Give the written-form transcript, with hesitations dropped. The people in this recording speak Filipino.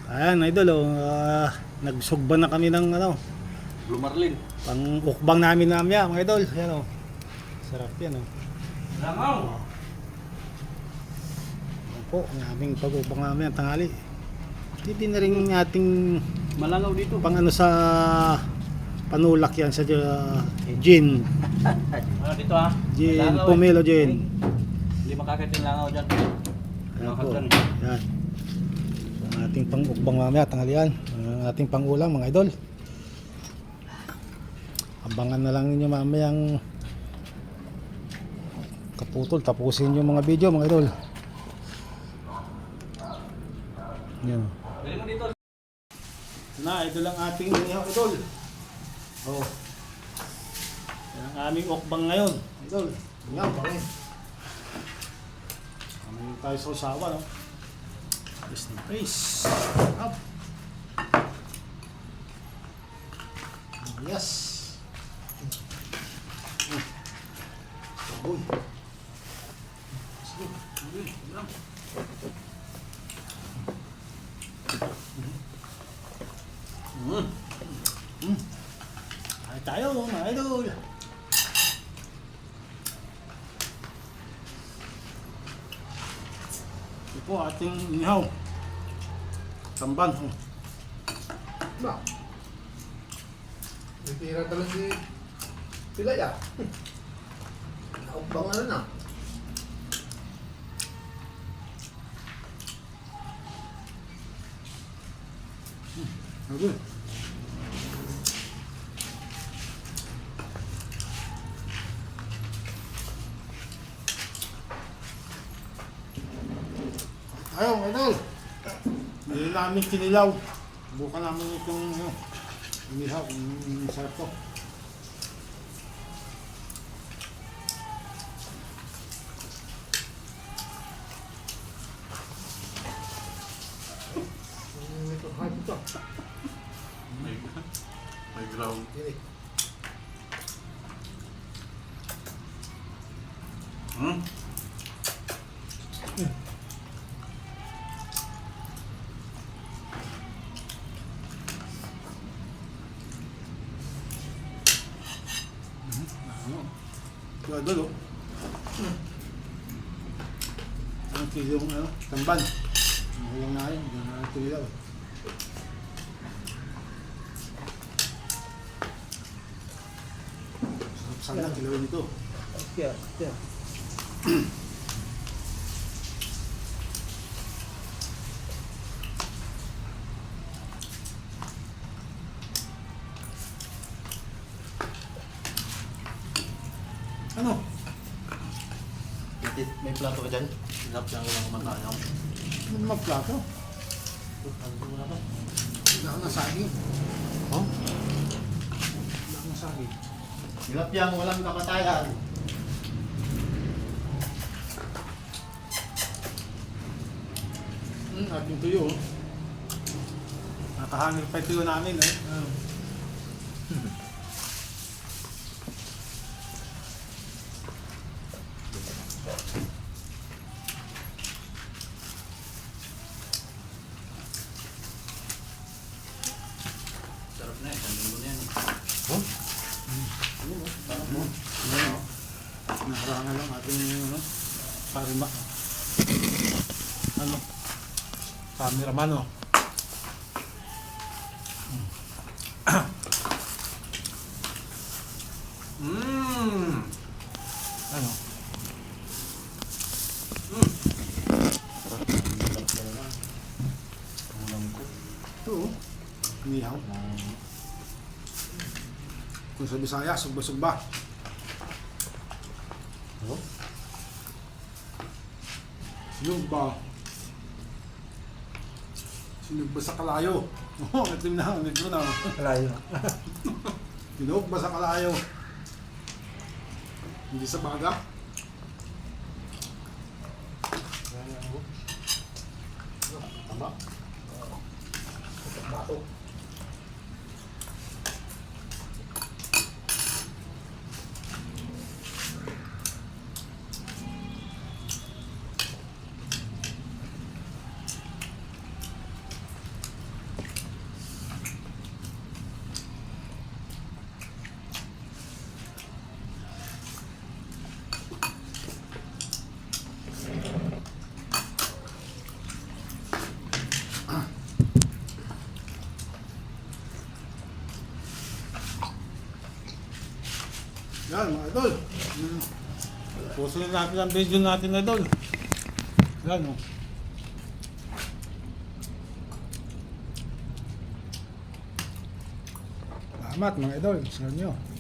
Ayan, idol, nagsugba na kami ng Blue Marlin. pang-ukbang namin mamaya, mga idol. Ayan, sarap yan, Langaw! Ayan po, ang aming pag-ukbang namin ang tanghali. Hindi na rin ating Malangaw dito. pang sa panulak yan sa gin. Dito ha? Gin, Langaw, pomelo gin. Hindi makakit yung langaw dyan. Ayan po, Dyan. yan. Ang ating pang-ukbang mamaya, tanghalian. Ang ating pang-ulam, mga idol. Abangan na lang ninyo mamayang kaputol. Tapusin yung mga video, mga idol. Yan. Dali mo dito. Na, idol ang ating idol. Oh. Yan ang aming ukbang ngayon. Idol. Yan, pare. Kami tayo sa usawa, no? Yes, na face. Up. Yes. Uy. Sige. Uy, yan. Ay tayo, mga idol. Ito po ating inihaw. Tamban. Ba? May tira talaga si Pilay ah. Naubang na. Good. Ayaw, idol. Hindi namin kinilaw. Bukan namin itong inihaw. Sarap to. Ito, hype ito. May ground. Hindi. Ito, idol, oh. Ang kilong, tamban. Ang na yun. Hindi na kinilaw. Sarap sana kilawin ito. Yeah, yeah. Ano? May plato ka dyan? Sinap lang lang kumatayaw. Ano naman plato? Wala akong nasaging. Oh? Wala akong nasaging. Tilapyang walang kamatayan. Ating tuyo. Nakahangil pa yung tuyo namin, eh. Sarap na eh. Sandin mo na yan. Nakarangan lang ating parima. Cameraman, oh. Ano? Ito, oh. Inihaw. Kung sa Bisaya, sugba-sugba. Oh? Sinugba. Sinugba sa kalayo. Oo, itim na. Negro na. Kalayo. Sinugba sa kalayo. Hindi sa baga. Tama? Bato. Yan mga idol. Puso na natin ang video natin idol. Yan o. Salamat mga idol sa inyo.